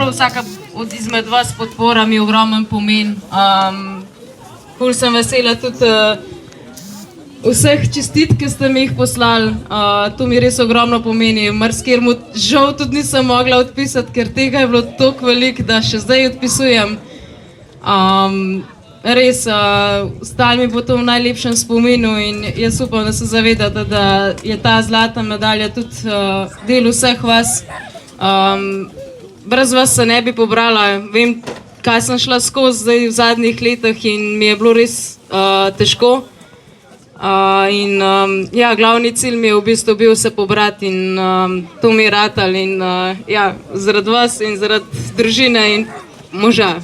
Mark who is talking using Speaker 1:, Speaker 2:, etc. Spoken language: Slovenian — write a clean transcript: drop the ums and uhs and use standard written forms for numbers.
Speaker 1: Vsaka od izmed vas podpora mi ogromen pomen. Ful sem vesela tudi vseh čestitk, ki ste mi jih poslali. To mi res ogromno pomeni. Marsikemu žal tudi nisem mogla odpisati, ker tega je bilo toliko veliko, da še zdaj odpisujem. Res, ostalo mi bo to v najlepšem spominu in jaz upam, da se zavedate, da je ta zlata medalja tudi del vseh vas. Brez vas se ne bi pobrala. Vem, kaj sem šla skozi zdaj v zadnjih letih in mi je bilo res težko. Ja, glavni cilj mi je v bistvu bil se pobrati in to mi je ratalo in ja, zaradi vas in zaradi družine in moža.